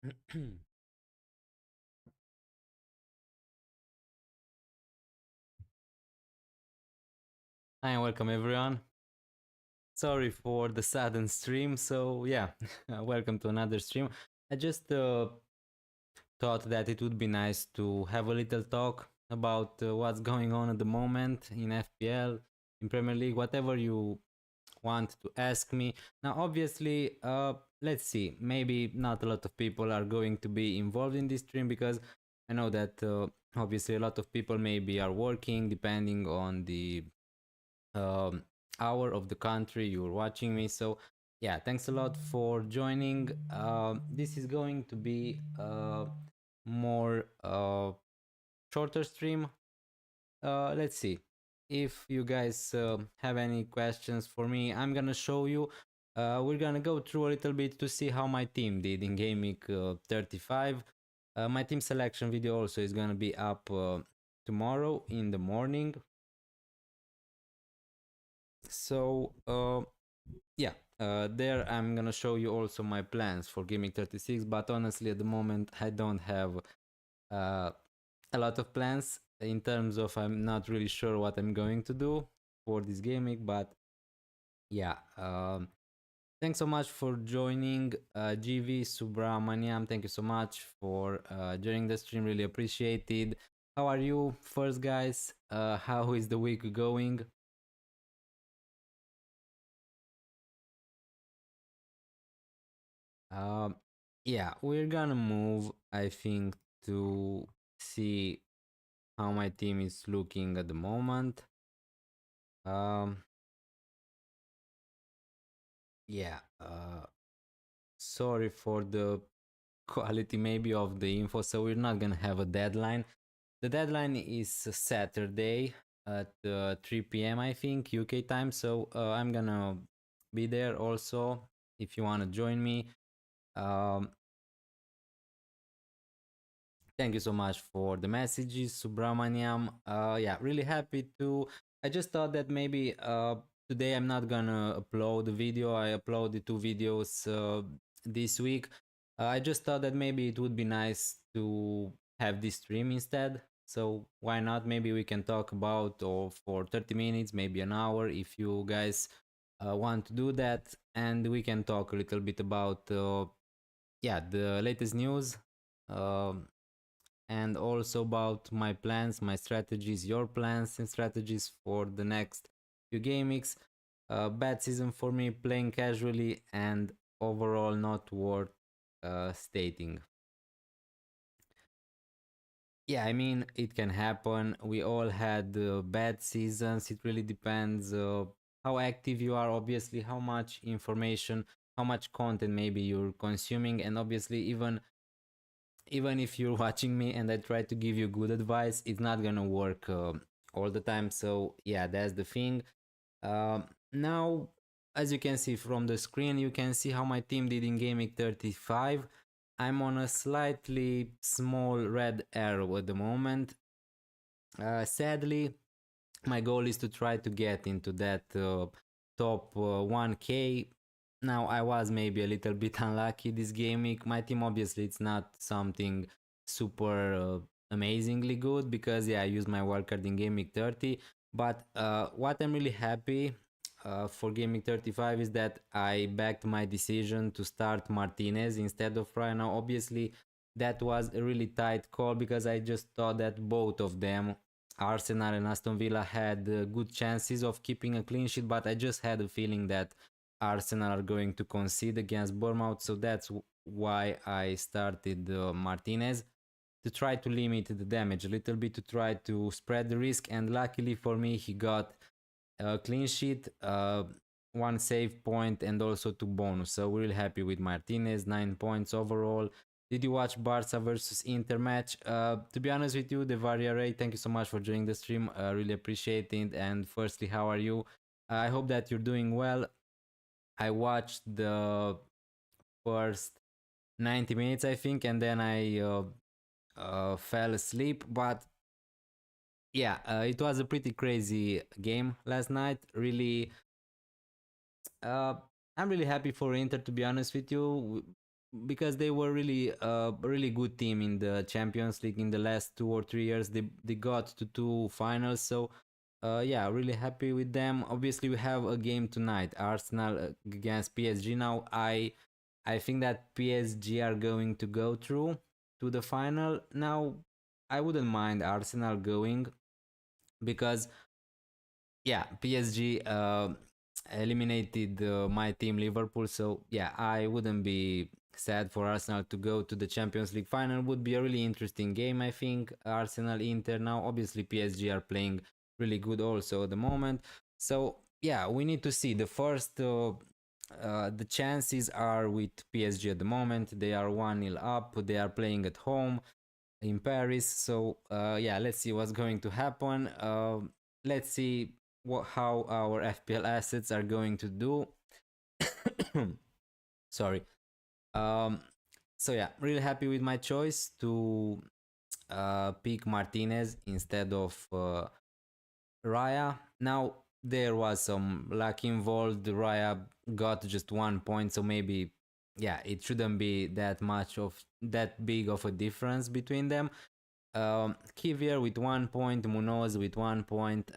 Hi and welcome everyone. Sorry for the sudden stream. So yeah, welcome to another stream. I just thought that it would be nice to have a little talk about what's going on at the moment in FPL, in Premier League, whatever you want to ask me. Now, obviously, let's see. Maybe not a lot of people are going to be involved in this stream because I know that obviously a lot of people maybe are working depending on the um, hour of the country you're watching me. So yeah, thanks a lot for joining. This is going to be a more shorter stream. Let's see if you guys have any questions for me. I'm gonna show you. We're gonna go through a little bit to see how my team did in game week 35. My team selection video also is gonna be up tomorrow in the morning. So yeah, there I'm gonna show you also my plans for gaming 36, but honestly at the moment I don't have uh, a lot of plans in terms of I'm not really sure what I'm going to do for this gaming. But yeah, thanks so much for joining. GV Subramaniam, thank you so much for joining the stream, really appreciated. How are you first, guys? How is the week going? Um, yeah, we're gonna move, I think, to see how my team is looking at the moment. Um, yeah, sorry for the quality maybe of the info. So we're not gonna have a deadline. The deadline is Saturday at 3 p.m. I think UK time. So I'm gonna be there also if you wanna join me. Um, Thank you so much for the messages, Subramaniam. Yeah, really happy to. I just thought that maybe today I'm not gonna upload the video. I uploaded two videos this week. I just thought that maybe it would be nice to have this stream instead. So why not? Maybe we can talk about or for 30 minutes, maybe an hour, if you guys want to do that, and we can talk a little bit about yeah, the latest news. Um and also about my plans, my strategies, your plans and strategies for the next few game weeks. Bad season for me, playing casually, and overall not worth stating. Yeah, I mean, it can happen. We all had bad seasons. It really depends how active you are, obviously, how much information, how much content maybe you're consuming, and obviously, even if you're watching me and I try to give you good advice, it's not gonna work all the time. So yeah, that's the thing. Now, as you can see from the screen, you can see how my team did in gaming 35. I'm on a slightly small red arrow at the moment. Sadly, my goal is to try to get into that top 1k. Now I was maybe a little bit unlucky this game week. My team obviously it's not something super amazingly good because yeah, I used my wildcard in game week 30. But what I'm really happy for game week 35 is that I backed my decision to start Martinez instead of Fry. Now obviously that was a really tight call because I just thought that both of them, Arsenal and Aston Villa, had good chances of keeping a clean sheet, but I just had a feeling that Arsenal are going to concede against Bournemouth, so that's why I started Martinez to try to limit the damage a little bit, to try to spread the risk, and luckily for me, he got a clean sheet, one save point, and also two bonus. So we're really happy with Martinez, 9 points overall. Did you watch Barca versus Inter match? To be honest with you, the Ray, thank you so much for joining the stream. Really appreciate it. And firstly, how are you? I hope that you're doing well. I watched the first 90 minutes, I think, and then I fell asleep. But yeah, it was a pretty crazy game last night. Really, uh, I'm really happy for Inter, to be honest with you. because they were really a really good team in the Champions League in the last 2 or 3 years. They got to two finals, so yeah, really happy with them. Obviously, we have a game tonight, Arsenal against PSG. Now, I think that PSG are going to go through to the final. Now, I wouldn't mind Arsenal going because yeah, PSG eliminated my team Liverpool, so yeah, I wouldn't be sad for Arsenal to go to the Champions League final. Would be a really interesting game, I think. Arsenal Inter now, obviously PSG are playing really good also at the moment. So yeah, we need to see the first. The chances are with PSG at the moment. They are 1-0 up. They are playing at home in Paris. So yeah, let's see what's going to happen. Let's see how our FPL assets are going to do. Sorry. Um, so yeah, really happy with my choice to pick Martinez instead of Raya. Now there was some luck involved. Raya got just 1 point, so maybe yeah, it shouldn't be that much of that big of a difference between them. Kivier with 1 point, Munoz with 1 point.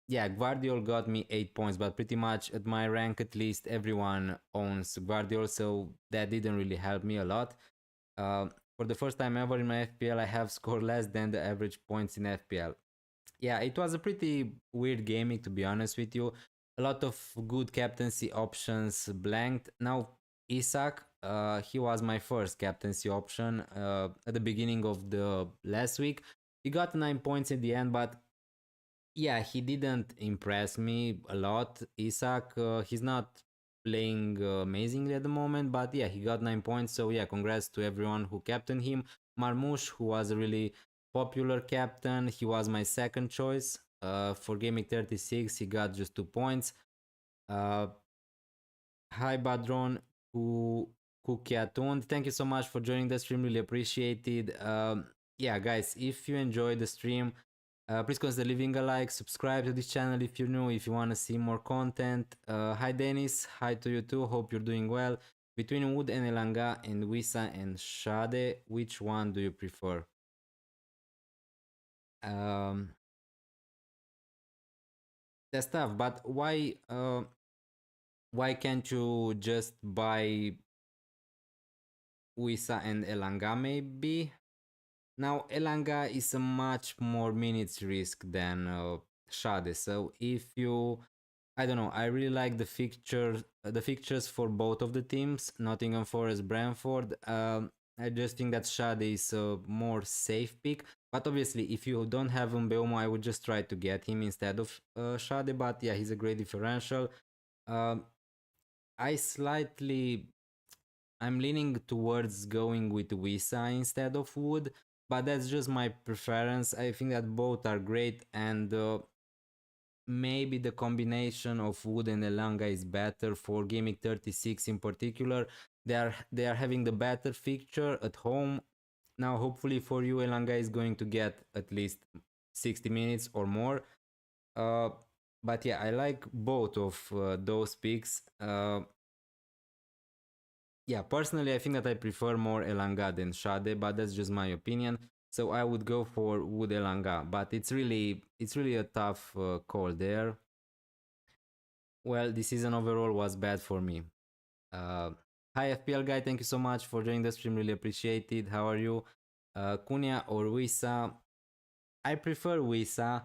Yeah, Guardiol got me 8 points, but pretty much at my rank, at least everyone owns Guardiol, so that didn't really help me a lot. For the first time ever in my FPL, I have scored less than the average points in FPL. Yeah, it was a pretty weird gaming, to be honest with you. A lot of good captaincy options blanked. Now, Isak, he was my first captaincy option at the beginning of the last week. He got 9 points in the end, but yeah, he didn't impress me a lot. Isak, he's not playing amazingly at the moment, but yeah, he got 9 points. So yeah, congrats to everyone who captained him. Marmoush, who was a really popular captain, he was my second choice. For gameweek 36, he got just 2 points. Uh, Hi Badron, who Kukiatun. Thank you so much for joining the stream. Really appreciated. Yeah, guys, if you enjoyed the stream, please consider leaving a like, subscribe to this channel if you're new, if you want to see more content. Hi Denis, hi to you too. Hope you're doing well. Between Wood and Elanga and Wisa and Shade, which one do you prefer? Um, that's tough, but why can't you just buy Wisa and Elanga maybe? Now, Elanga is a much more minutes risk than Shade. So if you, I don't know, I really like the fixtures for both of the teams, Nottingham Forest, Brentford. I just think that Shade is a more safe pick. But obviously, if you don't have Mbeumo, I would just try to get him instead of Shade. But yeah, he's a great differential. Um, I slightly I'm leaning towards going with Wisa instead of Wood, but that's just my preference. I think that both are great, and maybe the combination of Wood and Elanga is better for Gaming 36 in particular. They are having the better fixture at home. Now, hopefully for you, Elanga is going to get at least 60 minutes or more. Uh, but yeah, I like both of those picks. Yeah, personally, I think that I prefer more Elanga than Shade, but that's just my opinion. So I would go for Wood Elanga, but it's really a tough call there. Well, this season overall was bad for me. Uh, Hi FPL guy, thank you so much for joining the stream. Really appreciate it. How are you, Kunya or Wisa? I prefer Wisa,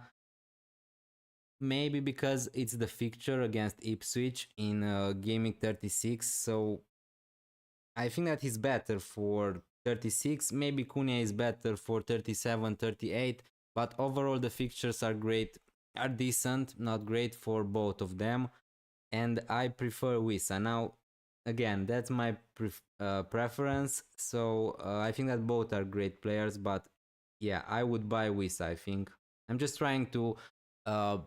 maybe because it's the fixture against Ipswich in Gaming 36. So I think that he's better for 36. Maybe Cunha is better for 37, 38. But overall, the fixtures are great, are decent, not great for both of them. And I prefer Wisa. Now, again, that's my preference. So I think that both are great players. But yeah, I would buy Wisa, I think. I'm just trying to uh,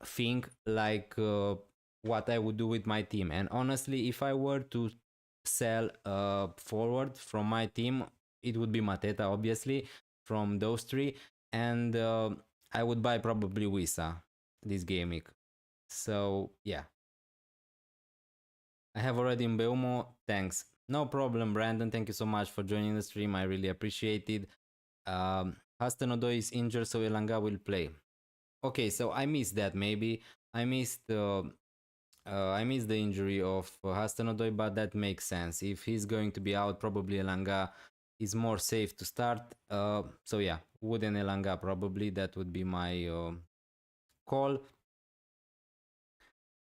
think like what I would do with my team. And honestly, if I were to sell forward from my team, it would be Mateta, obviously, from those three. And I would buy probably Wisa this game week. So yeah, I have already Mbeumo. Thanks. No problem, Brandon. Thank you so much for joining the stream. I really appreciate it. Hastanodo is injured, so Elanga will play. Okay, so I missed that. Maybe I missed. I missed the injury of Hastanodoy, but that makes sense. If he's going to be out, probably Elanga is more safe to start. So yeah, Wooden Elanga probably. That would be my call.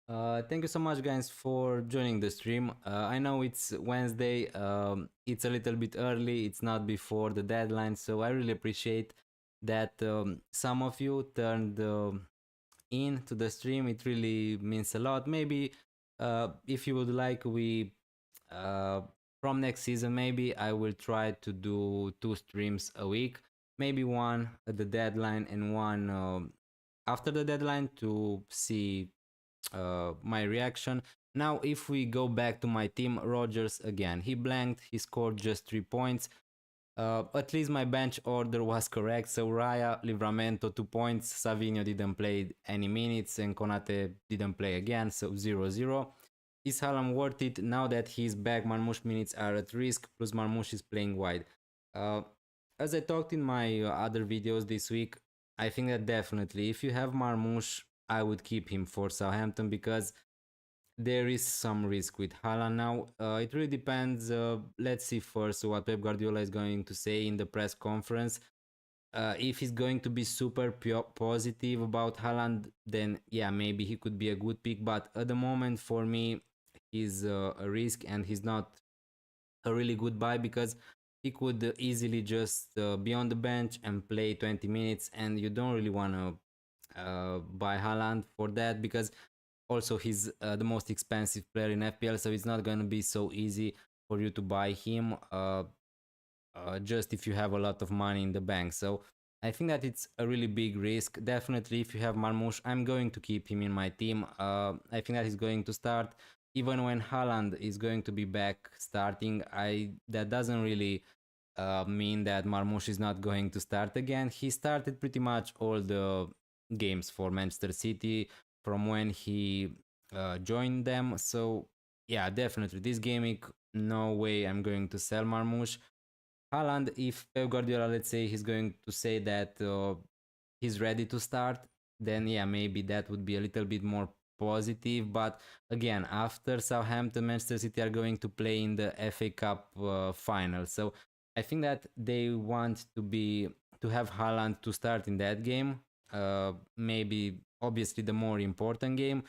Thank you so much, guys, for joining the stream. I know it's Wednesday. It's a little bit early. It's not before the deadline, so I really appreciate that some of you turned into the stream. It really means a lot. Maybe if you would like, we uh, from next season, maybe I will try to do 2 streams a week. Maybe one at the deadline and one after the deadline to see my reaction. Now, if we go back to my team, Rogers again, he blanked, he scored just 3 points. At least my bench order was correct. So Raya, Livramento 2 points, Savinho didn't play any minutes, and Konate didn't play again, so 0-0. Is Haaland worth it? Now that he's back, Marmoush minutes are at risk, plus Marmoush is playing wide. Uh, as I talked in my other videos this week, I think that definitely, if you have Marmoush, I would keep him for Southampton because there is some risk with Haaland now. It really depends. Let's see first what Pep Guardiola is going to say in the press conference. If he's going to be super positive about Haaland, then yeah, maybe he could be a good pick. But at the moment, for me, he's a risk and he's not a really good buy because he could easily just be on the bench and play 20 minutes, and you don't really want to buy Haaland for that because also he's the most expensive player in FPL, so it's not going to be so easy for you to buy him just if you have a lot of money in the bank. So I think that it's a really big risk. Definitely, if you have Marmoush, I'm going to keep him in my team. I think that he's going to start even when Haaland is going to be back starting. I that doesn't really mean that Marmoush is not going to start again. He started pretty much all the games for Manchester City from when he joined them. So yeah, definitely this game week, no way I'm going to sell Marmoush. Haaland, if Pep Guardiola, let's say, he's going to say that he's ready to start, then yeah, maybe that would be a little bit more positive. But again, after Southampton, Manchester City are going to play in the FA Cup final, so I think that they want to have Haaland to start in that game. Maybe obviously the more important game.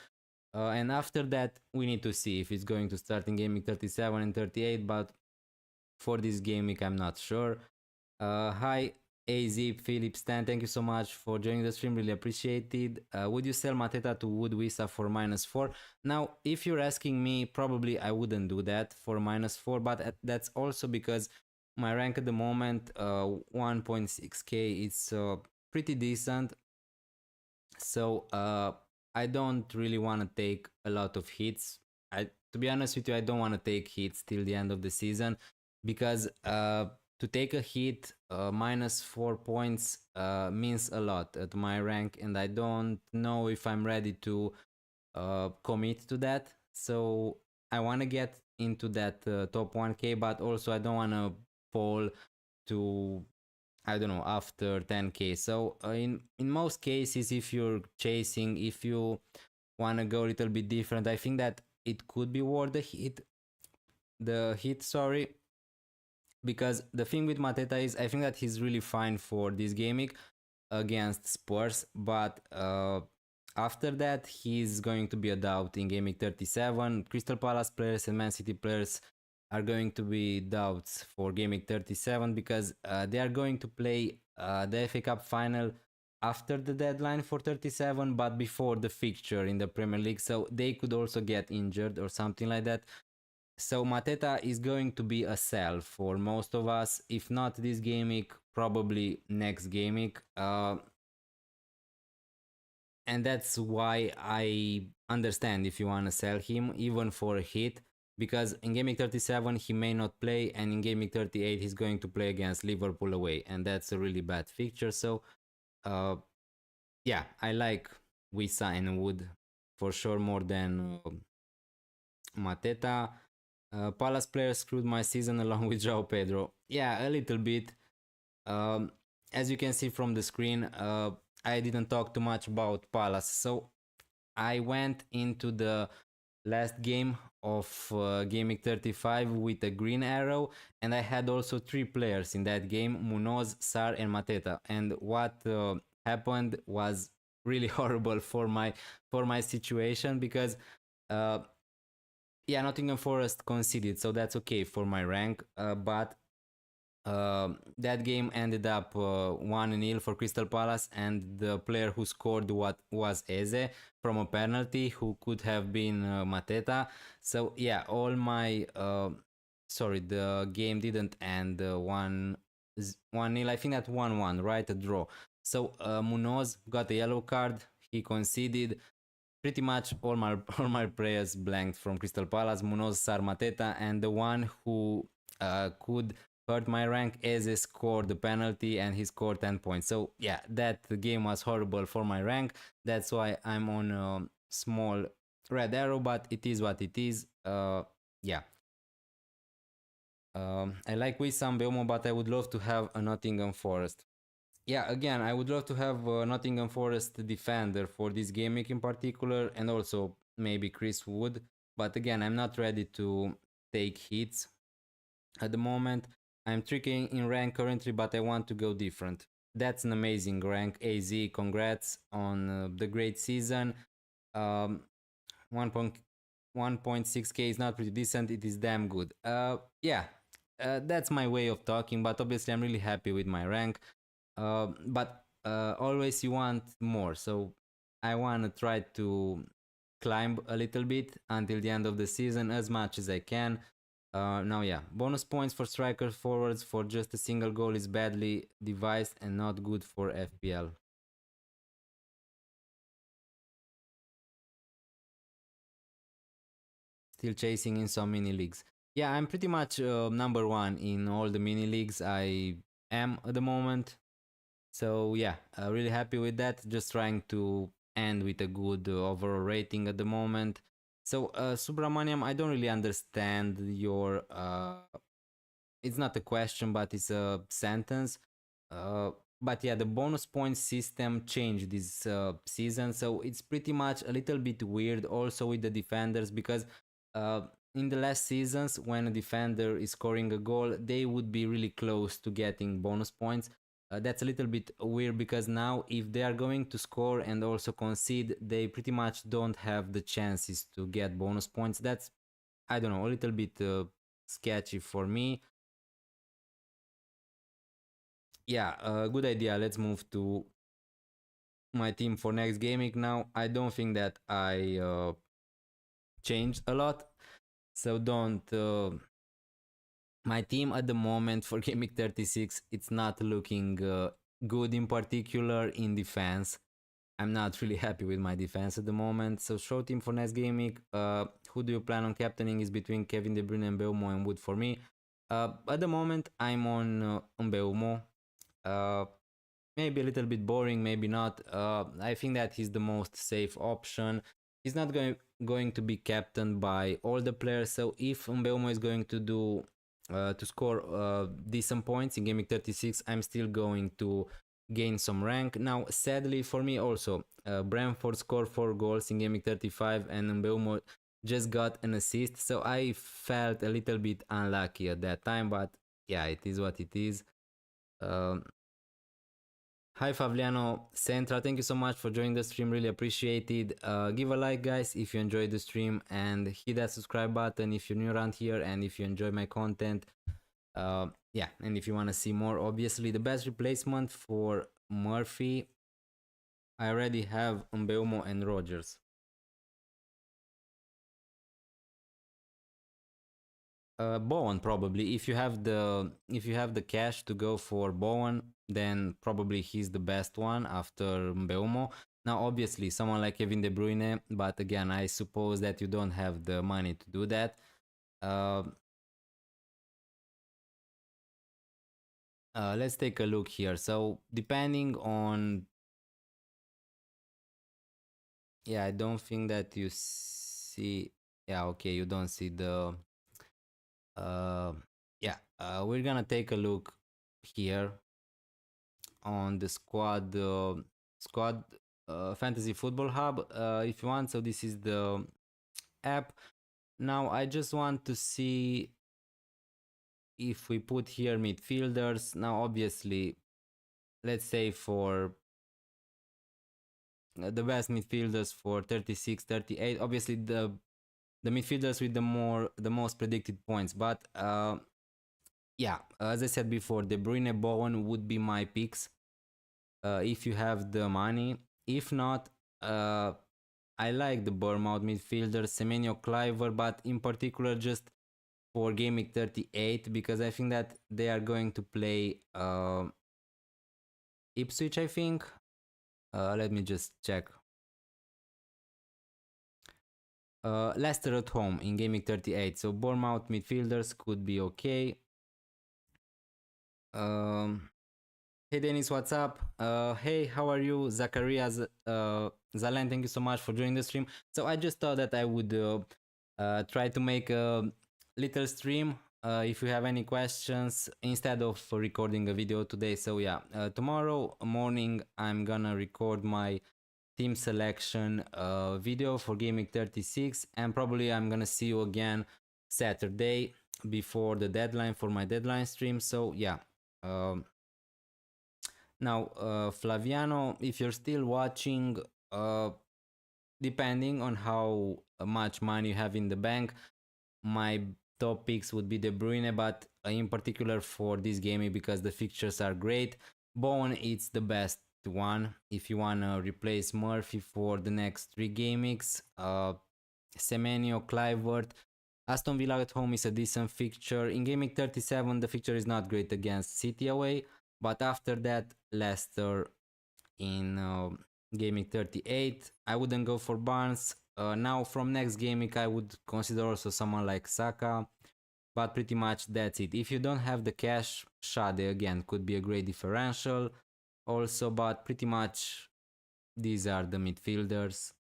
And after that, we need to see if it's going to start in game week 37 and 38. But for this game week, I'm not sure. Hi, AZ, Philip, Stan, thank you so much for joining the stream. Really appreciate it. Would you sell Mateta to Wood Wisa for -4? Now, if you're asking me, probably I wouldn't do that for -4, but that's also because my rank at the moment, 1.6k, is pretty decent. So I don't really want to take a lot of hits. To be honest with you, I don't want to take hits till the end of the season because to take a hit -4 points means a lot at my rank, and I don't know if I'm ready to commit to that. So I want to get into that top 1k, but also I don't want to fall to, I don't know, after 10k. So in most cases, if you're chasing, if you want to go a little bit different, I think that it could be worth the hit, sorry, because the thing with Mateta is I think that he's really fine for this gaming against Spurs, but after that he's going to be a doubt in gaming 37. Crystal Palace players and Man City players are going to be doubts for gaming 37 because they are going to play the FA Cup final after the deadline for 37 but before the fixture in the Premier League, so they could also get injured or something like that. So Mateta is going to be a sell for most of us, if not this game week, probably next game week. And that's why I understand if you want to sell him, even for a hit, because in game week 37 he may not play, and in game week 38 he's going to play against Liverpool away, and that's a really bad fixture. So, yeah, I like Wisa and Wood for sure more than Mateta. Palace players screwed my season along with João Pedro. Yeah, a little bit. Um, as you can see from the screen, I didn't talk too much about Palace. So I went into the last game of gameweek 35 with a green arrow, and I had also three players in that game: Munoz, Sar, and Mateta. And what happened was really horrible for my situation because uh, yeah, Nottingham Forest conceded, so that's okay for my rank. But that game ended up 1-0 for Crystal Palace, and the player who scored what was Eze from a penalty, who could have been Mateta. So yeah, all my sorry, the game didn't end 1-0. I think that 1-1, right? A draw. So Munoz got a yellow card. He conceded pretty much all my all my players blanked from Crystal Palace, Munoz, Sarmateta, and the one who could hurt my rank, Eze scored the penalty and he scored 10 points. So yeah, that game was horrible for my rank. That's why I'm on a small red arrow, but it is what it is. Yeah. I like Wissam Belmo, but I would love to have a Nottingham Forest. Yeah, again, I would love to have Nottingham Forest defender for this game week in particular, and also maybe Chris Wood. But again, I'm not ready to take hits at the moment. I'm tricking in rank currently, but I want to go different. That's an amazing rank. AZ, congrats on the great season. Um, 1.6k is not pretty decent. It is damn good. Yeah, that's my way of talking. But obviously, I'm really happy with my rank. But always you want more. So I want to try to climb a little bit until the end of the season as much as I can. Now, yeah, bonus points for strikers forwards for just a single goal is badly devised and not good for FPL. Still chasing in some mini leagues. Yeah, I'm pretty much number one in all the mini leagues I am at the moment. So yeah, really happy with that. Just trying to end with a good overall rating at the moment. So Subramaniam, I don't really understand your. It's not a question, but it's a sentence. Uh, but yeah, the bonus point system changed this season, so it's pretty much a little bit weird also with the defenders because uh, in the last seasons, when a defender is scoring a goal, they would be really close to getting bonus points. That's a little bit weird because now, if they are going to score and also concede, they pretty much don't have the chances to get bonus points. That's, I don't know, a little bit sketchy for me. Yeah, good idea. Let's move to my team for next gaming now. I don't think that I changed a lot, so don't. My team at the moment for gaming 36, it's not looking good in particular in defense. I'm not really happy with my defense at the moment. So show team for next gaming. Who do you plan on captaining is between Kevin De Bruyne and Belmo and Wood for me. At the moment, I'm on Belmo. Uh, Maybe a little bit boring, maybe not. I think that he's the most safe option. He's not going to be captained by all the players. So if Mbeumo is going to do to score decent points in gaming 36, I'm still going to gain some rank. Now, sadly for me also, Brentford scored 4 goals in gaming 35, and Mbeumo just got an assist. So I felt a little bit unlucky at that time, but yeah, it is what it is. Um, Hi Favliano Centra, thank you so much for joining the stream. Really appreciate it. Give a like, guys, if you enjoyed the stream, and hit that subscribe button if you're new around here and if you enjoy my content. Yeah, and if you want to see more, obviously the best replacement for Murphy, I already have Mbeumo and Rogers. Bowen probably. If you have the cash to go for Bowen, then probably he's the best one after Mbeumo. Now, obviously, someone like Kevin De Bruyne, but again, I suppose that you don't have the money to do that. Uh, let's take a look here. So, depending on, yeah, I don't think that you see. Yeah, okay, you don't see the Uh, yeah, we're gonna take a look here on the squad fantasy football hub if you want. So this is the app. Now I just want to see if we put here midfielders. Now obviously, let's say for the best midfielders for 36, 38. Obviously the midfielders with the most predicted points, but yeah, as I said before, De Bruyne, Bowen would be my picks if you have the money. If not, uh, I like the Bournemouth midfielder Semenyo Cliver, but in particular just for gameweek 38 because I think that they are going to play Ipswich. I think. Let me just check. Leicester at home in gameweek 38, so Bournemouth midfielders could be okay. Um, Hey Denis, what's up? Hey, how are you? Zacharias, Zalen, thank you so much for joining the stream. So I just thought that I would try to make a little stream if you have any questions instead of recording a video today. So yeah, tomorrow morning I'm gonna record my team selection video for Gaming 36 and probably I'm gonna see you again Saturday before the deadline for my deadline stream. So yeah. Now, Flaviano, if you're still watching, uh, depending on how much money you have in the bank, my top picks would be De Bruyne, but in particular for this game because the fixtures are great. Bowen, it's the best one if you want to replace Murphy for the next 3 game weeks. Semenyo, Clivert, Aston Villa at home is a decent fixture. In game week 37, the fixture is not great against City away, but after that, Leicester in game week 38. I wouldn't go for Barnes. Now, from next game week, I would consider also someone like Saka, but pretty much that's it. If you don't have the cash, Shade again could be a great differential also, but pretty much these are the midfielders.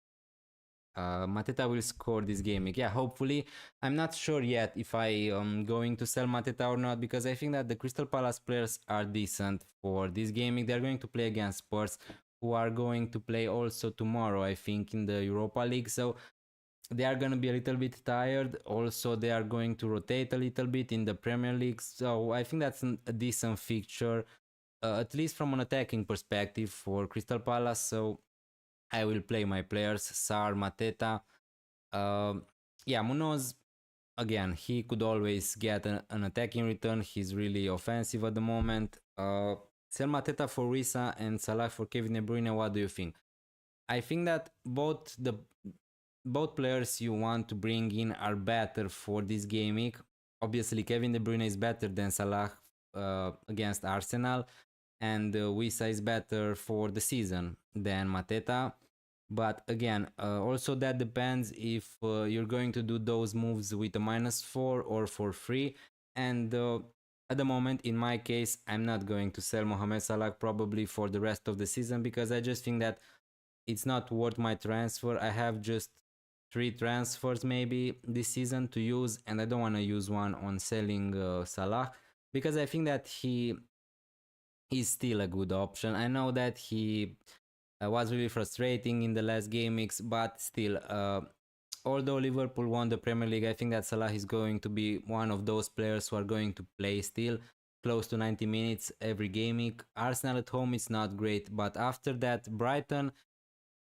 Mateta will score this game. Yeah, hopefully. I'm not sure yet if I am going to sell Mateta or not because I think that the Crystal Palace players are decent for this game. They're going to play against Spurs, who are going to play also tomorrow, I think, in the Europa League. So they are going to be a little bit tired. Also, they are going to rotate a little bit in the Premier League. So I think that's a decent fixture, at least from an attacking perspective for Crystal Palace. So I will play my players, Sar, Mateta. Yeah, Munoz, again, he could always get an attacking return. He's really offensive at the moment. Sell Mateta for Risa and Salah for Kevin De Bruyne. What do you think? I think that both players you want to bring in are better for this game week. Obviously, Kevin De Bruyne is better than Salah against Arsenal, and Wisa is better for the season than Mateta. But again, also that depends if you're going to do those moves with a -4 or for free. And at the moment, in my case, I'm not going to sell Mohamed Salah probably for the rest of the season because I just think that it's not worth my transfer. I have just 3 transfers maybe this season to use, and I don't want to use one on selling Salah because I think that he is still a good option. I know that he was really frustrating in the last game mix, but still, although Liverpool won the Premier League, I think that Salah is going to be one of those players who are going to play still close to 90 minutes every game week. Arsenal at home is not great, but after that, Brighton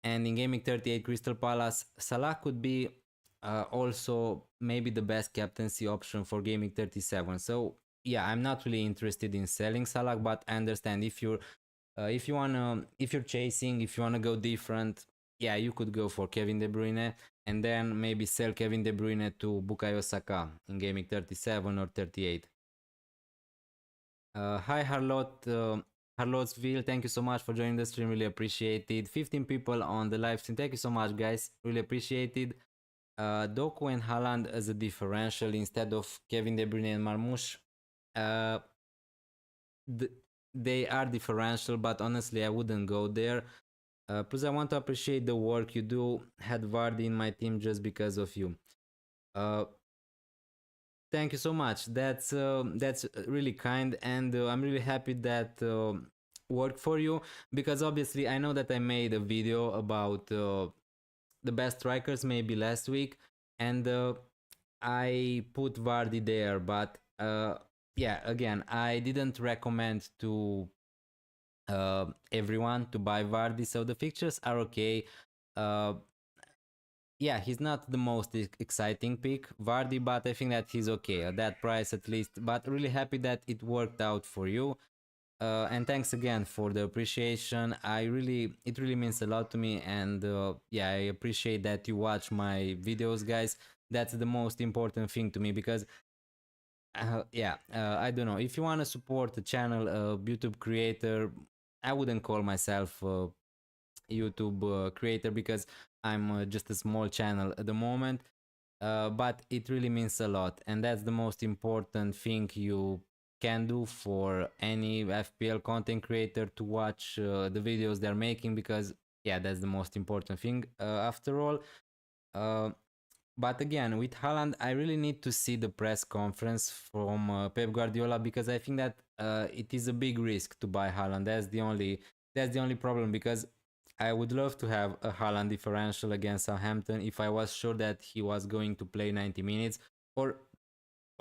and in gaming 38 Crystal Palace, Salah could be also maybe the best captaincy option for gaming 37. So yeah, I'm not really interested in selling Salah, but I understand if you're chasing, if you wanna go different, yeah, you could go for Kevin De Bruyne and then maybe sell Kevin De Bruyne to Bukayo Saka in gaming 37 or 38. Hi Harlot, Harlotsville, thank you so much for joining the stream. Really appreciate it. 15 people on the live stream. Thank you so much, guys. Really appreciate it. Doku and Haaland as a differential instead of Kevin De Bruyne and Marmoush. Uh, th- they are differential, but honestly, I wouldn't go there. Plus, I want to appreciate the work you do. Had Vardy in my team just because of you. Uh, Thank you so much. That's really kind, and I'm really happy that worked for you, because obviously I know that I made a video about the best strikers maybe last week, and I put Vardy there, but yeah, again, I didn't recommend to everyone to buy Vardy, so the fixtures are okay. Uh, yeah, he's not the most exciting pick, Vardy, but I think that he's okay at that price at least. But really happy that it worked out for you. And thanks again for the appreciation. It really means a lot to me, and yeah, I appreciate that you watch my videos, guys. That's the most important thing to me, because yeah, I don't know, if you want to support the channel, YouTube creator, I wouldn't call myself YouTube creator, because I'm just a small channel at the moment. But it really means a lot, and that's the most important thing you can do for any FPL content creator, to watch the videos they're making, because yeah, that's the most important thing after all. Uh, but again, with Haaland, I really need to see the press conference from Pep Guardiola, because I think that it is a big risk to buy Haaland. That's the only problem, because I would love to have a Haaland differential against Southampton if I was sure that he was going to play 90 minutes, or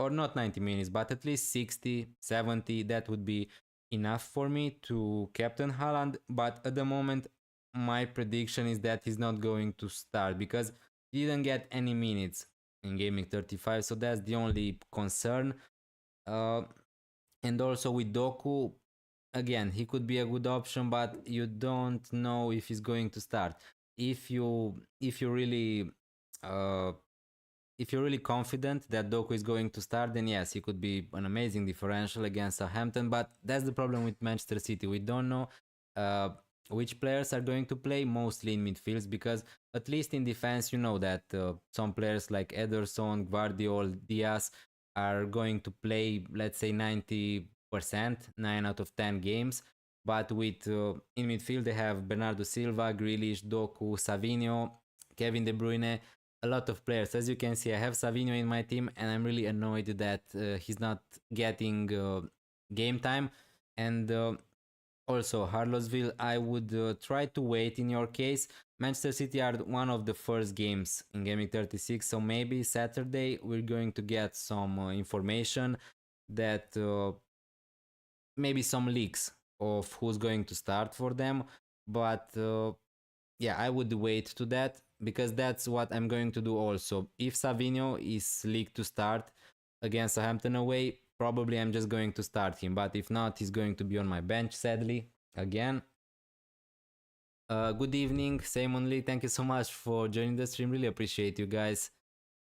not 90 minutes, but at least 60, 70. That would be enough for me to captain Haaland. But at the moment, my prediction is that he's not going to start, because he didn't get any minutes in gaming 35. So that's the only concern. Uh, and also with Doku, again, he could be a good option, but you don't know if he's going to start. If you really uh, if you're really confident that Doku is going to start, then yes, he could be an amazing differential against Southampton. But that's the problem with Manchester City. We don't know uh, which players are going to play, mostly in midfields, because at least in defense, you know that some players like Ederson, Guardiol, Diaz are going to play, let's say 90%, 9 out of 10 games. But with in midfield, they have Bernardo Silva, Grealish, Doku, Savinho, Kevin De Bruyne, a lot of players. As you can see, I have Savinho in my team, and I'm really annoyed that he's not getting game time. And also, Harlowsville, I would try to wait in your case. Manchester City are one of the first games in Gaming 36, so maybe Saturday we're going to get some information, that maybe some leaks of who's going to start for them. But yeah, I would wait to that, because that's what I'm going to do also. If Savinho is leaked to start against Southampton away, probably I'm just going to start him. But if not, he's going to be on my bench, sadly, again. Good evening, Simon Lee. Thank you so much for joining the stream. Really appreciate you guys.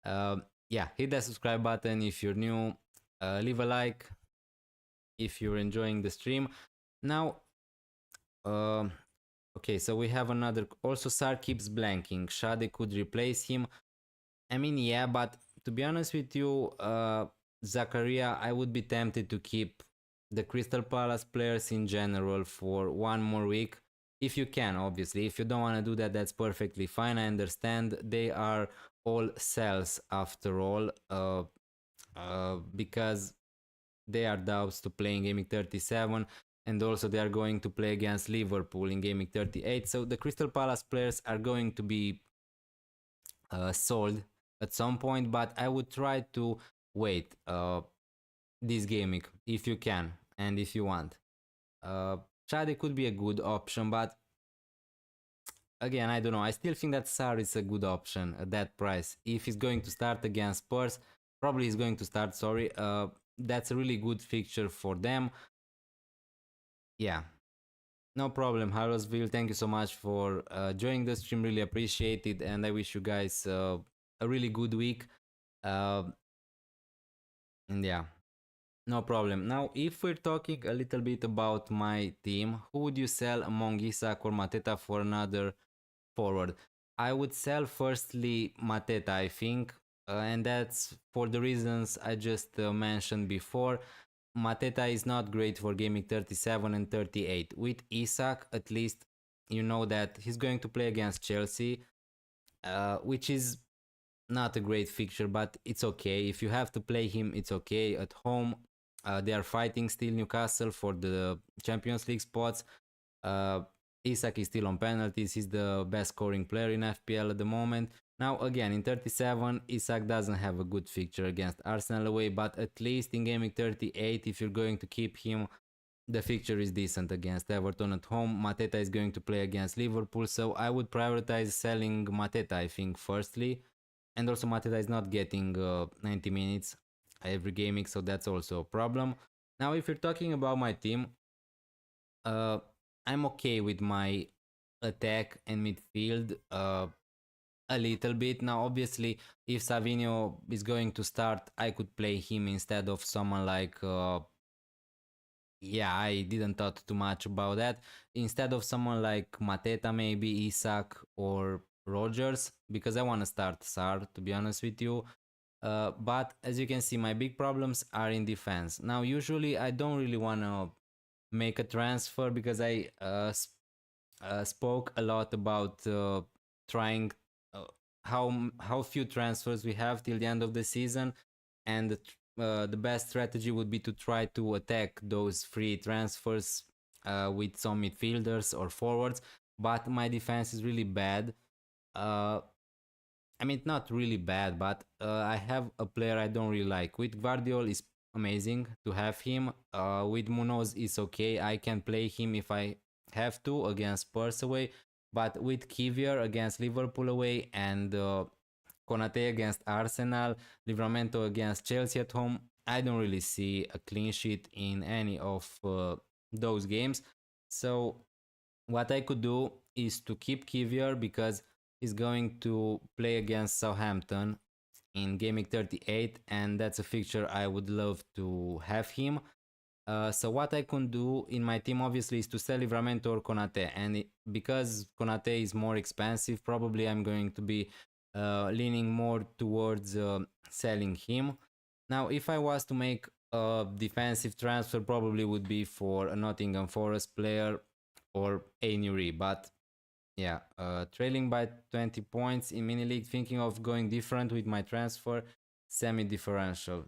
Yeah, hit that subscribe button if you're new. Leave a like if you're enjoying the stream. Now, um, okay, so we have another. Also, Sar keeps blanking. Shade could replace him. I mean, yeah, but to be honest with you, Zakaria, I would be tempted to keep the Crystal Palace players in general for one more week. If you can, obviously. If you don't want to do that, that's perfectly fine. I understand. They are all sells after all, because they are doubts to play in Gaming 37, and also they are going to play against Liverpool in Gaming 38. So the Crystal Palace players are going to be sold at some point, but I would try to wait this gaming if you can and if you want. Uh, Shade could be a good option, but again, I don't know. I still think that Sar is a good option at that price. If he's going to start against Spurs, probably he's going to start. Sorry, that's a really good fixture for them. Yeah, no problem, Harrowsville. Thank you so much for joining the stream. Really appreciate it, and I wish you guys a really good week. Uh, and yeah, no problem. Now, if we're talking a little bit about my team, who would you sell among Isak or Mateta for another forward? I would sell firstly Mateta, I think, and that's for the reasons I just mentioned before. Mateta is not great for gaming 37 and 38. With Isak, at least you know that he's going to play against Chelsea, which is not a great fixture, but it's okay. If you have to play him, it's okay. At home, they are fighting still Newcastle for the Champions League spots. Uh, Isak is still on penalties. He's the best scoring player in FPL at the moment. Now, again, in 37, Isak doesn't have a good fixture against Arsenal away, but at least in gaming 38, if you're going to keep him, the fixture is decent against Everton at home. Mateta is going to play against Liverpool, so I would prioritize selling Mateta, I think, firstly. And also, Mateta is not getting 90 minutes every gaming, so that's also a problem. Now, if you're talking about my team, uh, I'm okay with my attack and midfield a little bit. Now, obviously, if Savinho is going to start, I could play him instead of someone like. Yeah, I didn't thought too much about that. Instead of someone like Mateta, maybe Isak or Rogers, because I want to start Sar, to be honest with you. But as you can see, my big problems are in defense. Now, usually I don't really want to make a transfer because I spoke a lot about trying uh, how few transfers we have till the end of the season, and the best strategy would be to try to attack those free transfers with some midfielders or forwards. But my defense is really bad. Uh, I mean, not really bad, but I have a player I don't really like. With Guardiol is amazing to have him. With Munoz is okay. I can play him if I have to against Spurs away. But with Kivier against Liverpool away and Konate against Arsenal, Livramento against Chelsea at home, I don't really see a clean sheet in any of those games. So what I could do is to keep Kivier because he's going to play against Southampton in Gaming 38, and that's a fixture I would love to have him. So what I can do in my team obviously is to sell Livramento or Konate, and because Konate is more expensive, probably I'm going to be leaning more towards selling him. Now, if I was to make a defensive transfer, probably would be for a Nottingham Forest player or a Nuri, but yeah, trailing by 20 points in mini league, thinking of going different with my transfer, semi differential.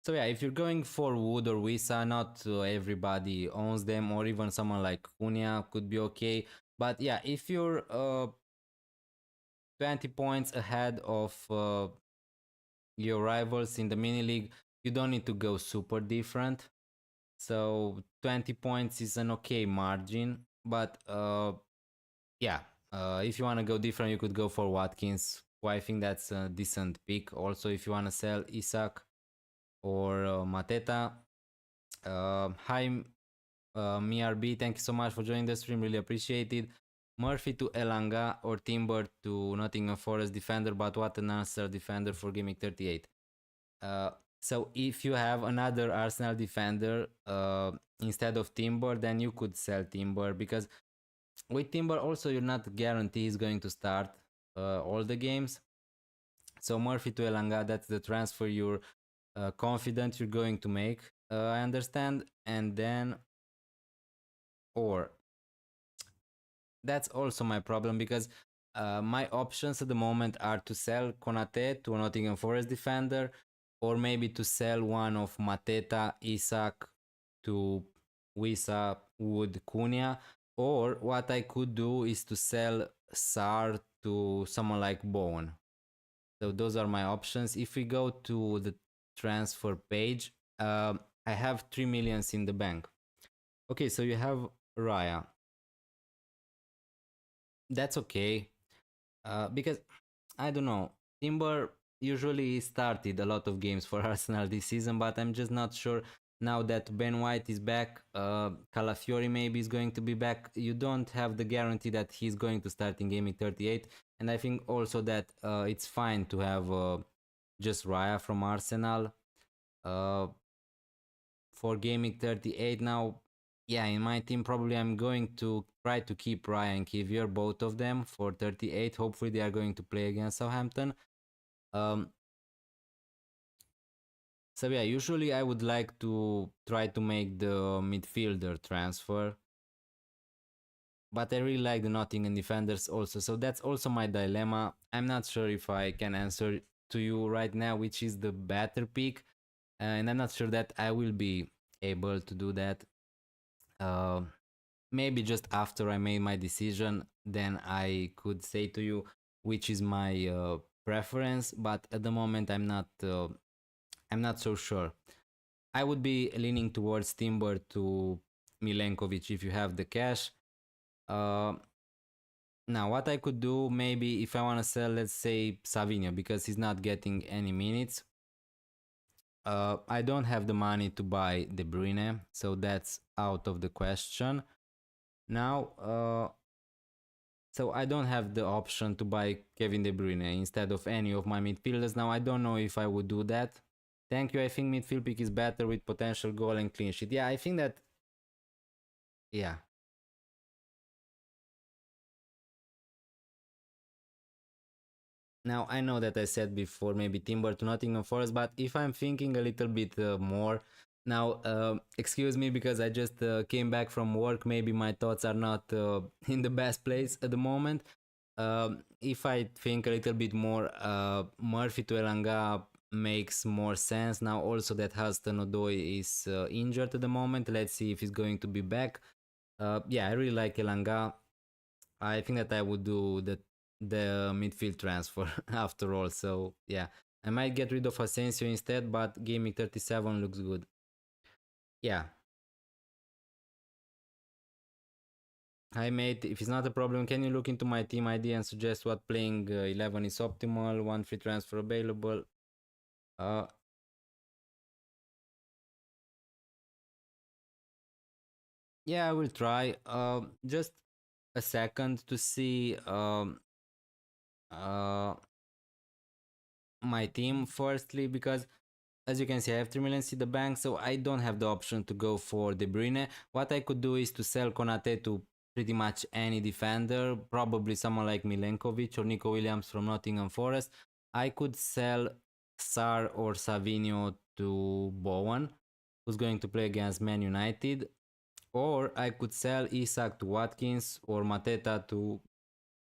So yeah, if you're going for Wood or Wisa, not everybody owns them, or even someone like Cunha could be okay. But yeah, if you're 20 points ahead of your rivals in the mini league, you don't need to go super different. So 20 points is an okay margin, but yeah, if you want to go different, you could go for Watkins. Who I think that's a decent pick. Also, if you want to sell Isak or Mateta, hi MRB, thank you so much for joining the stream. Really appreciate it. Murphy to Elanga or Timber to Nottingham Forest defender, but what an answer defender for Gimmick 38. Uh, so if you have another Arsenal defender instead of Timber, then you could sell Timber because with Timber also you're not guaranteed he's going to start all the games. So Murphy to Elanga, that's the transfer you're confident you're going to make. I understand, and then or that's also my problem because my options at the moment are to sell Konate to a Nottingham Forest defender, or maybe to sell one of Mateta, Isak to Wisa, Wood, Cunha, or what I could do is to sell Sar to someone like Bowen. So those are my options. If we go to the transfer page, I have 3 millions in the bank. Okay, so you have Raya. That's okay. Because I don't know, Timber usually started a lot of games for Arsenal this season, but I'm just not sure now that Ben White is back. Calafiori maybe is going to be back. You don't have the guarantee that he's going to start in Gaming 38, and I think also that it's fine to have just Raya from Arsenal. Uh, for Gaming 38 now, yeah, in my team probably I'm going to try to keep Raya and Kivier, both of them for 38. Hopefully they are going to play against Southampton. Um, so yeah, usually I would like to try to make the midfielder transfer. but I really like the Nottingham defenders also. So that's also my dilemma. I'm not sure if I can answer to you right now which is the better pick, and I'm not sure that I will be able to do that. Uh, Maybe just after I made my decision, then I could say to you which is my preference. But at the moment, I'm not so sure. I would be leaning towards Timber to Milenkovic if you have the cash. Uh, Now, what I could do, maybe if I want to sell, let's say Savinho, because he's not getting any minutes. I don't have the money to buy De Bruyne, so that's out of the question. Now, so I don't have the option to buy Kevin De Bruyne instead of any of my midfielders. Now, I don't know if I would do that. Thank you. I think midfield pick is better with potential goal and clean sheet. Yeah, I think that. Yeah, now I know that I said before maybe Timber to Nottingham Forest, but if I'm thinking a little bit more now, excuse me because I just came back from work. Maybe my thoughts are not in the best place at the moment. If I think a little bit more, Murphy to Elanga makes more sense now. Also, that Huston Odoi is injured at the moment. Let's see if he's going to be back. Yeah, I really like Elanga. I think that I would do the midfield transfer after all. So yeah, I might get rid of Asensio instead, but gaming 37 looks good. Yeah, hi mate. If it's not a problem, can you look into my team ID and suggest what playing 11 is optimal? One free transfer available. Uh, yeah, I will try. Just a second to see uh my team firstly because as you can see, I have 3 million in the bank, so I don't have the option to go for De Bruyne. What I could do is to sell Konate to pretty much any defender, probably someone like Milenkovic or Nico Williams from Nottingham Forest. I could sell Sar or Savinho to Bowen, who's going to play against Man United. Or I could sell Isak to Watkins or Mateta to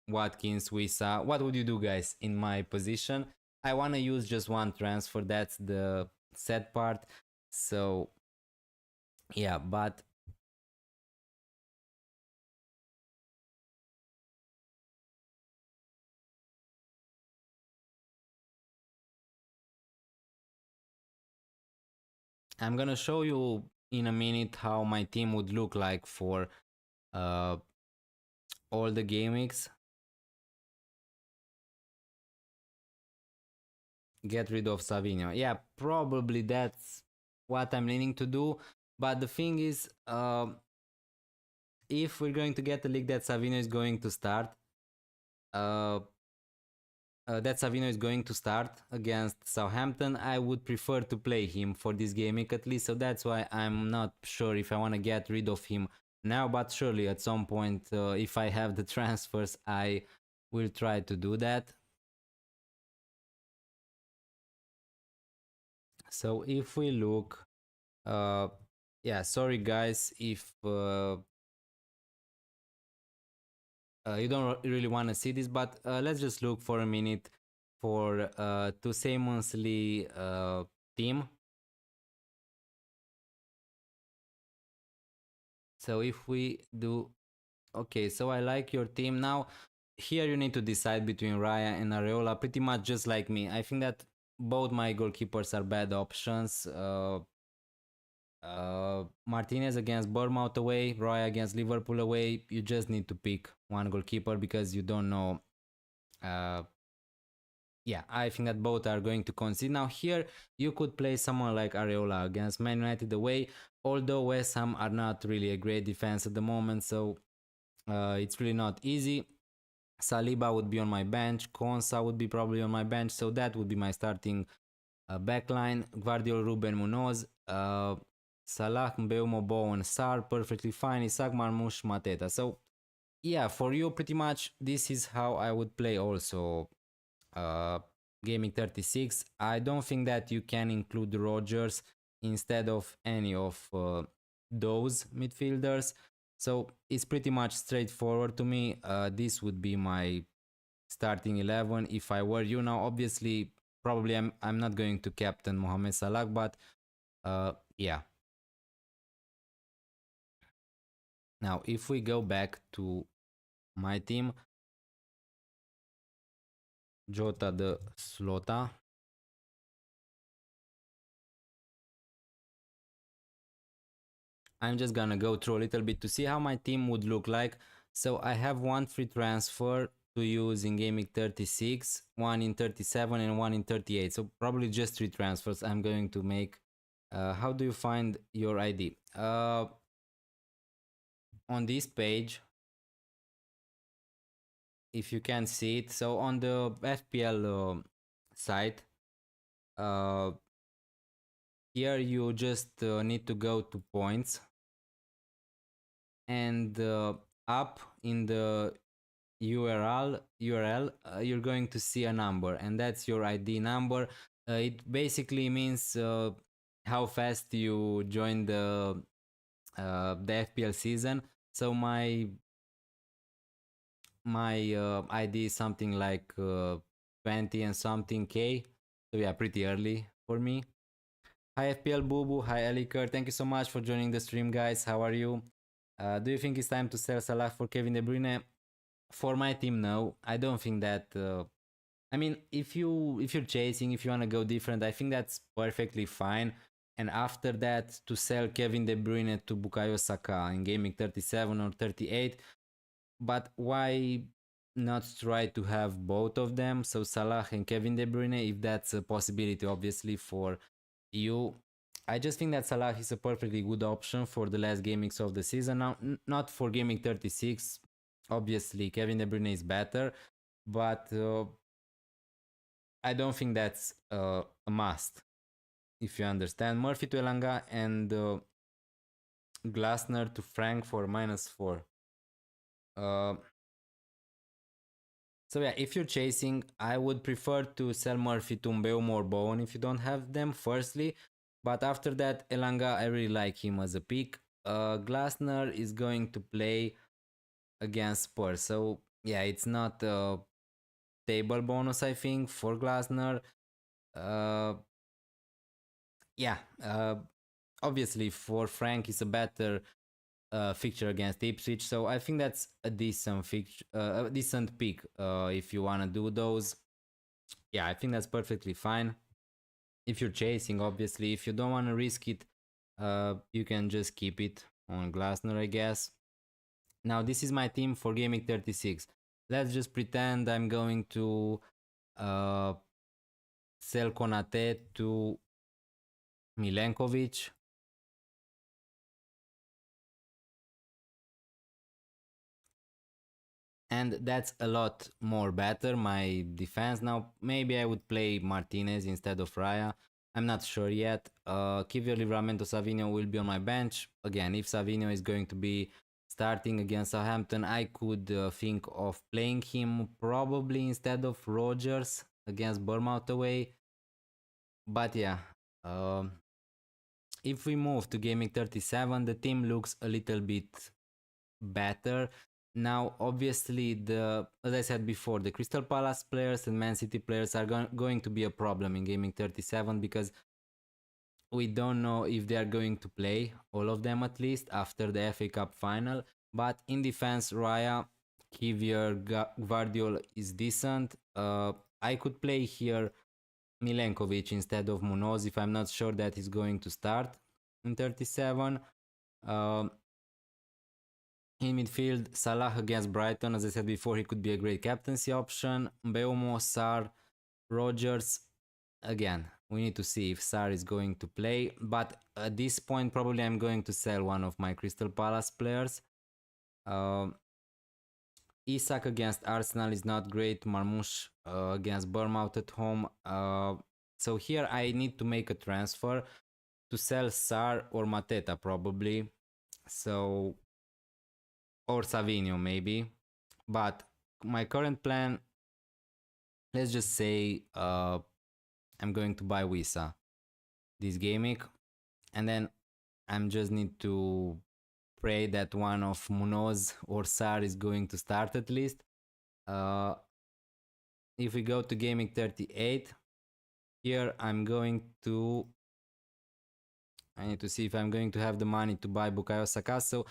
Watkins, Wissa. What would you do, guys, in my position? I want to use just one transfer. That's the sad part. So, yeah, but I'm going to show you in a minute how my team would look like for uh, all the game weeks. Get rid of Savinho. Yeah, probably that's what I'm leaning to do. But the thing is, if we're going to get a league that Savinho is going to start, uh, that Savino is going to start against Southampton, I would prefer to play him for this game week at least. So that's why I'm not sure if I want to get rid of him now. But surely at some point, if I have the transfers, I will try to do that. So if we look, uh, yeah, sorry guys if you don't really want to see this, but let's just look for a minute for to Simonsley team. So if we do, okay, so I like your team. Now, here you need to decide between Raya and Areola, pretty much just like me. I think that both my goalkeepers are bad options. Martinez against Bournemouth away, Raya against Liverpool away. You just need to pick one goalkeeper because you don't know. Uh, yeah, I think that both are going to concede. Now, here you could play someone like Areola against Man United away, although West Ham are not really a great defense at the moment, so it's really not easy. Saliba would be on my bench. Konsa would be probably on my bench. So that would be my starting backline. Guardiol, Ruben Munoz, Salah, Mbeumo, Bowen, Sar, perfectly fine. Isak, Marmoush, Mateta. So yeah, for you, pretty much this is how I would play also uh, Gaming 36. I don't think that you can include Rogers instead of any of those midfielders. So it's pretty much straightforward to me. This would be my starting 11 if I were you. Now, obviously, probably I'm not going to captain Mohamed Salah, but yeah. Now, if we go back to my team, Jota de Slota. I'm just gonna go through a little bit to see how my team would look like. So I have one free transfer to use in gaming 36, one in 37 and one in 38. So probably just three transfers I'm going to make. How do you find your ID? On this page, if you can see it, so on the FPL site, uh, here you just need to go to points and up in the URL, you're going to see a number, and that's your ID number. It basically means how fast you join the FPL season. So my ID is something like 20 and something K. So yeah, pretty early for me. Hi FPL Boo Boo, hi Eliker. Thank you so much for joining the stream, guys. How are you? Do you think it's time to sell Salah for Kevin De Bruyne? For my team, no. I don't think that. I mean, if you're chasing, if you want to go different, I think that's perfectly fine. And after that, to sell Kevin De Bruyne to Bukayo Saka in gaming 37 or 38, but why not try to have both of them? So Salah and Kevin De Bruyne, if that's a possibility, obviously for you. I just think that Salah is a perfectly good option for the last gamings of the season. Now, not for gaming 36. Obviously, Kevin De Bruyne is better, but I don't think that's a must. If you understand, Murphy to Elanga and Glasner to Frank for -4. Uh, So yeah, if you're chasing, I would prefer to sell Murphy to Mbeumo or Bowen if you don't have them, firstly. But after that, Elanga, I really like him as a pick. Glasner is going to play against Spurs. So yeah, it's not a table bonus, I think, for Glasner. Uh, yeah, obviously for Frank, it's a better fixture against Ipswich. So I think that's a decent fixture, a decent pick if you want to do those. Yeah, I think that's perfectly fine. If you're chasing, obviously, if you don't want to risk it, you can just keep it on Glasner, I guess. Now, this is my team for gaming 36. Let's just pretend I'm going to uh, sell Konate to Milenkovic. And that's a lot more better, my defense. Now, maybe I would play Martinez instead of Raya. I'm not sure yet. Kivio Livramento Savinho will be on my bench. Again, if Savinho is going to be starting against Southampton, I could think of playing him probably instead of Rogers against Bournemouth away. But yeah, um, if we move to gaming 37, the team looks a little bit better. Now, obviously, as I said before, the Crystal Palace players and Man City players are going to be a problem in gaming 37 because we don't know if they are going to play, all of them at least, after the FA Cup final. But in defense, Raya, Kivier, Guardiol is decent. I could play here Milenkovic instead of Munoz if I'm not sure that he's going to start in 37. Um, in midfield, Salah against Brighton, as I said before, he could be a great captaincy option. Mbeumo, Sarr, Rogers. Again, we need to see if Sarr is going to play. But at this point, probably I'm going to sell one of my Crystal Palace players. Isak against Arsenal is not great. Marmoush against Bournemouth at home. So here I need to make a transfer to sell Sarr or Mateta probably. So or Savinho maybe. But my current plan, let's just say I'm going to buy Wisa this gaming, and then I'm just need to pray that one of Munoz or Sar is going to start at least. Uh, if we go to gaming 38, here I'm going to. I need to see if I'm going to have the money to buy Bukayo Saka. So,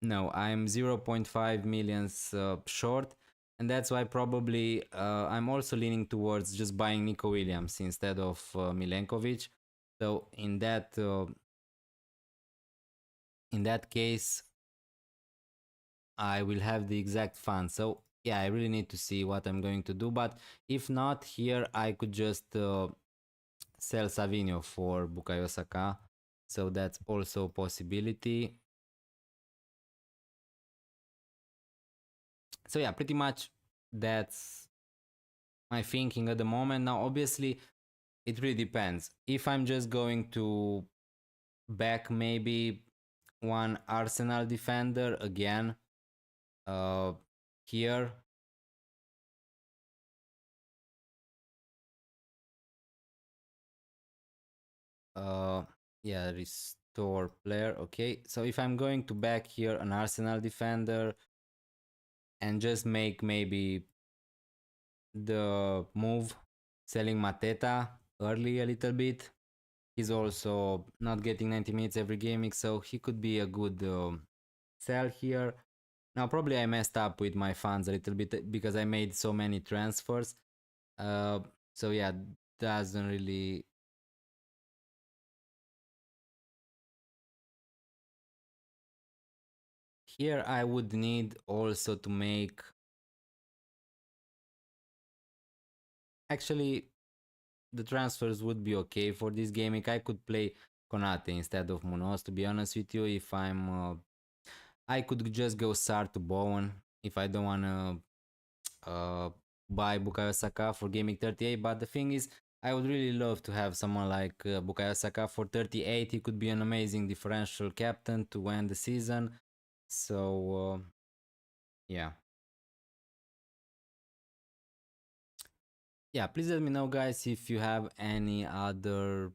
no, I'm 0.5 millions short. And that's why probably I'm also leaning towards just buying Nico Williams instead of Milenkovic. So in that case, I will have the exact fund. So yeah, I really need to see what I'm going to do. But if not, here I could just sell Savinho for Bukayo Saka. So that's also a possibility. So yeah, pretty much that's my thinking at the moment. Now, obviously, it really depends. If I'm just going to back maybe one Arsenal defender again, uh, here, uh, yeah, restore player. Okay, so if I'm going to back here an Arsenal defender and just make maybe the move selling Mateta early a little bit. He's also not getting 90 minutes every gaming, so he could be a good sell here. Now, probably I messed up with my funds a little bit because I made so many transfers. Uh, so yeah, doesn't really. Here I would need also to make. Actually, the transfers would be okay for this gaming. I could play Konate instead of Munoz, to be honest with you. If I could just go Sar to Bowen if I don't want to buy Bukayo Saka for gaming 38. But the thing is, I would really love to have someone like Bukayo Saka for 38. He could be an amazing differential captain to end the season. So, yeah. Yeah, please let me know, guys, if you have any other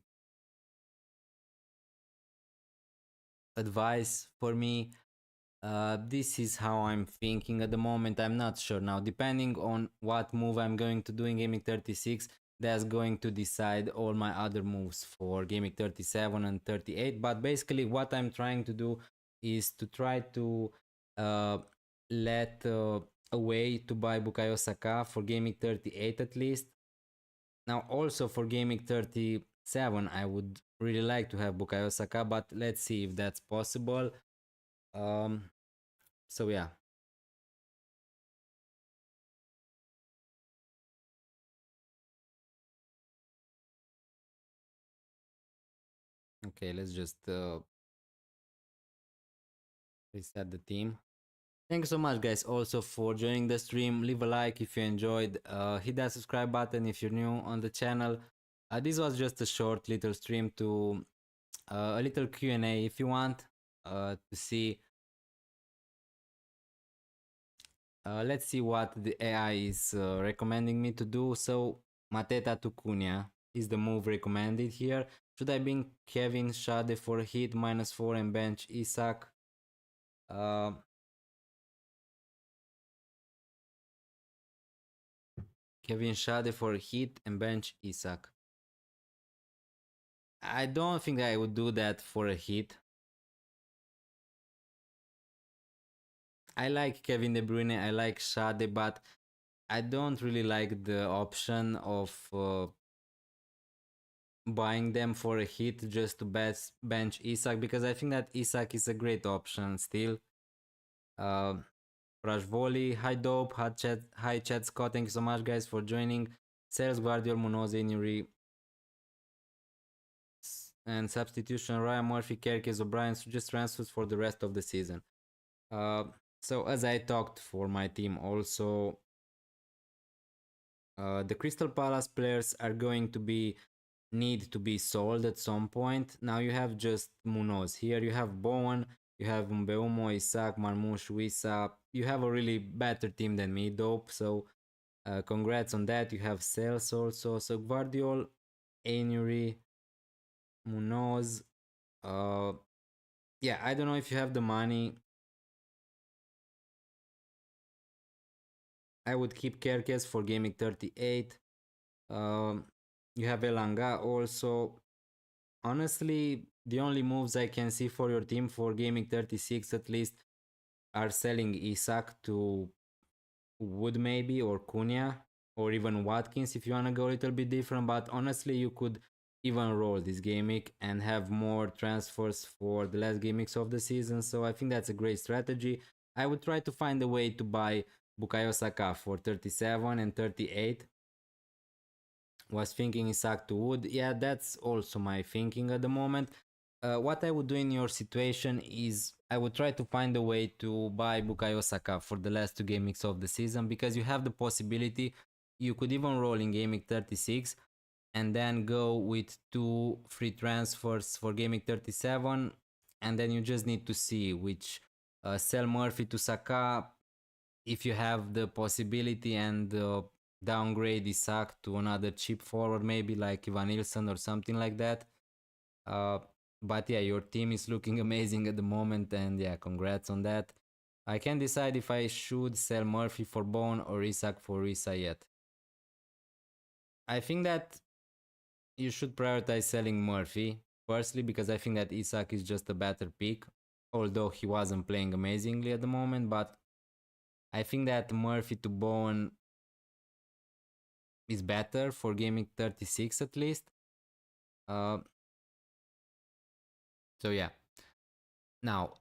advice for me. This is how I'm thinking at the moment. I'm not sure now. Depending on what move I'm going to do in Gaming 36, that's going to decide all my other moves for Gaming 37 and 38. But basically, what I'm trying to do is to try to uh, let a way to buy Bukayo Saka for Gaming 38 at least. Now, also for Gaming 37, I would really like to have Bukayo Saka, but let's see if that's possible. Um, so yeah. Okay, let's just reset the team. Thank you so much, guys, also for joining the stream. Leave a like if you enjoyed. Hit that subscribe button if you're new on the channel. This was just a short little stream to a little Q&A if you want to see. Let's see what the AI is recommending me to do. So, Mateta to Cunha is the move recommended here. Should I bring Kevin Schade for hit -4 and bench Isak? Uh, Kevin Schade for hit and bench Isak. I don't think I would do that for a hit. I like Kevin De Bruyne, I like Schade, but I don't really like the option of buying them for a hit just to bench Isak because I think that Isak is a great option still. Uh, Rajvoli, hi Dope, hi Chat Scott, thank you so much guys for joining. Sales Guardiol, Munoz, Injury, and substitution Ryan Murphy, Kerkez, O'Brien, so just transfers for the rest of the season. Uh, so as I talked for my team also, the Crystal Palace players are going to be need to be sold at some point. Now you have just Munoz. Here you have Bowen, you have Mbeumo, Isaac, Marmoush, Wissa. You have a really better team than me, Dope. So congrats on that. You have Sales also. So Guardiol, Ainery, Munoz. Yeah, I don't know if you have the money I would keep Kerkez for gaming 38. Um, you have Elanga also. Honestly, the only moves I can see for your team for gaming 36 at least are selling Isak to Wood maybe or Cunha or even Watkins if you want to go a little bit different. But honestly, you could even roll this game week and have more transfers for the last game weeks of the season. So I think that's a great strategy. I would try to find a way to buy Bukayo Saka for 37 and 38. Was thinking Isak to Wood. Yeah, that's also my thinking at the moment. What I would do in your situation is I would try to find a way to buy Bukayo Saka for the last two game weeks of the season because you have the possibility. You could even roll in game week 36 and then go with two free transfers for game week 37, and then you just need to see which sell Murphy to Saka if you have the possibility and downgrade Isak to another cheap forward, maybe like Ivan Nilsson or something like that. Uh, but yeah, your team is looking amazing at the moment, and yeah, congrats on that. I can't decide if I should sell Murphy for Bone or Isak for Risa yet. I think that you should prioritize selling Murphy, firstly, because I think that Isak is just a better pick, although he wasn't playing amazingly at the moment. But I think that Murphy to Bone is better for gaming 36 at least. Uh, so yeah. Now,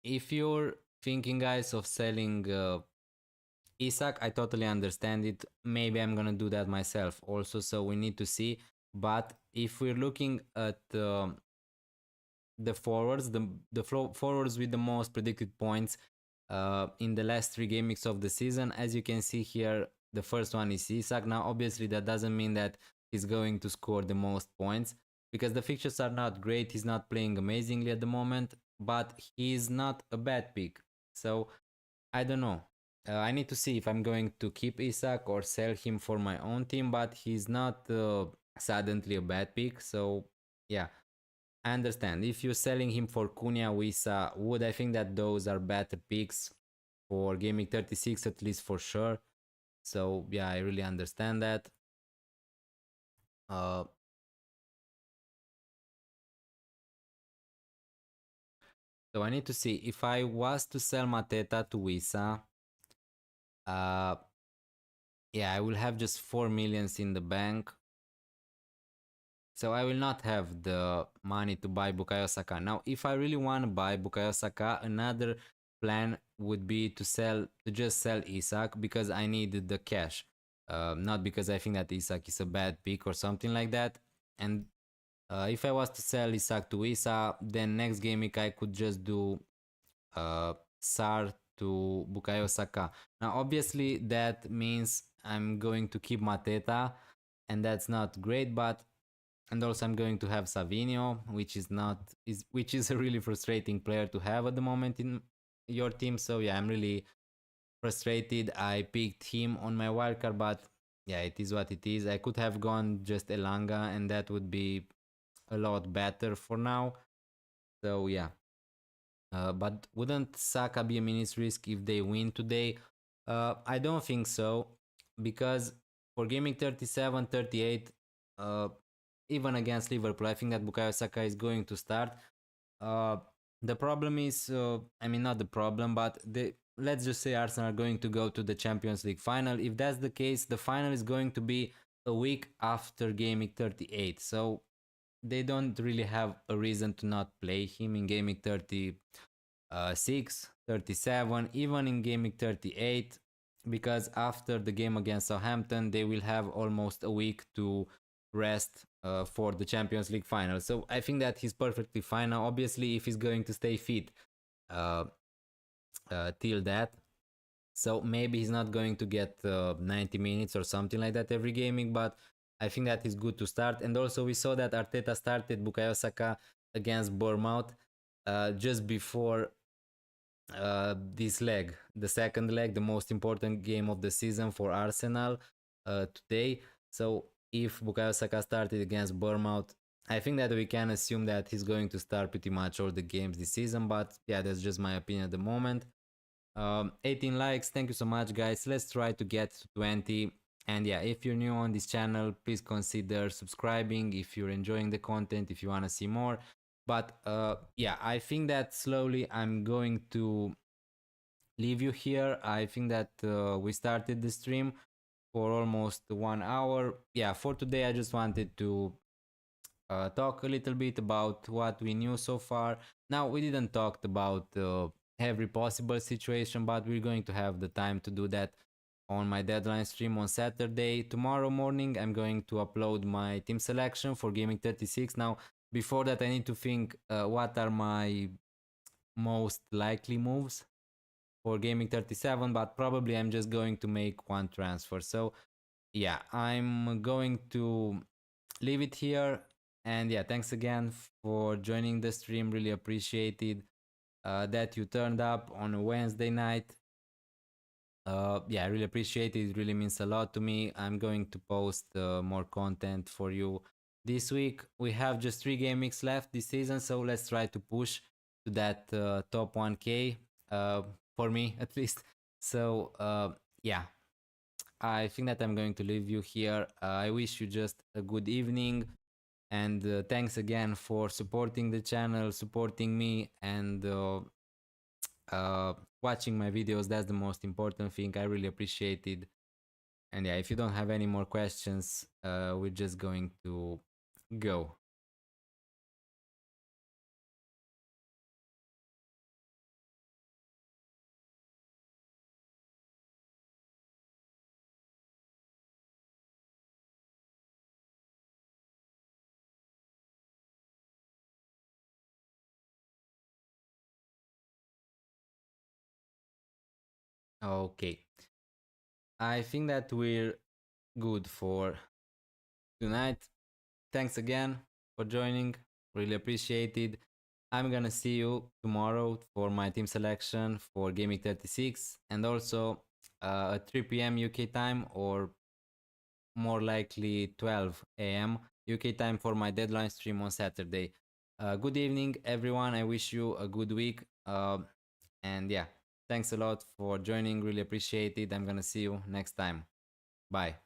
if you're thinking, guys, of selling Isak, I totally understand it. Maybe I'm gonna do that myself also. So we need to see. But if we're looking at the forwards, the forwards with the most predicted points in the last three game weeks of the season. As you can see here, the first one is Isak. Now, obviously, that doesn't mean that he's going to score the most points because the fixtures are not great. He's not playing amazingly at the moment, but he's not a bad pick. So I don't know. I need to see if I'm going to keep Isak or sell him for my own team, but he's not suddenly a bad pick. So yeah, I understand. If you're selling him for Cunha, Wisa, Wood, I think that those are better picks for Gaming 36, at least for sure. So yeah, I really understand that. Uh, so I need to see if I was to sell Mateta to Wisa. Uh, yeah, I will have just 4 millions in the bank. So I will not have the money to buy Bukayo Saka. Now, if I really want to buy Bukayo Saka, another plan would be to just sell Isak because I needed the cash. Not because I think that Isak is a bad pick or something like that. And if I was to sell Isak to Isa, then next game week I could just do Sar to Bukayo Saka. Now, obviously, that means I'm going to keep Mateta, and that's not great, but and also I'm going to have Savinho, which is a really frustrating player to have at the moment in your team. So yeah, I'm really frustrated. I picked him on my wildcard, but yeah, it is what it is. I could have gone just Elanga, and that would be a lot better for now. So yeah, but wouldn't Saka be a minus risk if they win today? I don't think so, because for gaming 37, 38, uh, even against Liverpool, I think that Bukayo Saka is going to start. Uh, the problem is, I mean, not the problem, but let's just say Arsenal are going to go to the Champions League final. If that's the case, the final is going to be a week after gaming 38. So they don't really have a reason to not play him in gaming 36, 37, even in gaming 38, because after the game against Southampton, they will have almost a week to rest for the Champions League final. So I think that he's perfectly fine now. Obviously, if he's going to stay fit uh, till that, so maybe he's not going to get 90 minutes or something like that every gaming, but I think that is good to start. And also we saw that Arteta started Bukayo Saka against Bournemouth just before this leg, the second leg, the most important game of the season for Arsenal today. So if Bukayo Saka started against Bournemouth, I think that we can assume that he's going to start pretty much all the games this season. But yeah, that's just my opinion at the moment. 18 likes. Thank you so much, guys. Let's try to get to 20. And yeah, if you're new on this channel, please consider subscribing if you're enjoying the content, if you want to see more. But yeah, I think that slowly I'm going to leave you here. I think that we started the stream for almost 1 hour. Yeah, for today, I just wanted to talk a little bit about what we knew so far. Now, we didn't talk about every possible situation, but we're going to have the time to do that on my deadline stream on Saturday. Tomorrow morning, I'm going to upload my team selection for Gaming 36. Now, before that, I need to think what are my most likely moves for Gaming 37, but probably I'm just going to make one transfer. So, yeah, I'm going to leave it here. And yeah, thanks again for joining the stream. Really appreciated that you turned up on a Wednesday night. Yeah, I really appreciate it. It really means a lot to me. I'm going to post more content for you this week. We have just 3 game weeks left this season, so let's try to push to that top 1K for me at least. So yeah, I think that I'm going to leave you here. I wish you just a good evening. And thanks again for supporting the channel, supporting me, and watching my videos. That's the most important thing. I really appreciate it. And yeah, if you don't have any more questions, we're just going to go. Okay. I think that we're good for tonight. Thanks again for joining. Really appreciate it. I'm gonna see you tomorrow for my team selection for Gaming 36 and also at 3 p.m. UK time, or more likely 12 a.m. UK time for my deadline stream on Saturday. Good evening, everyone. I wish you a good week. And yeah, thanks a lot for joining. Really appreciate it. I'm gonna see you next time. Bye.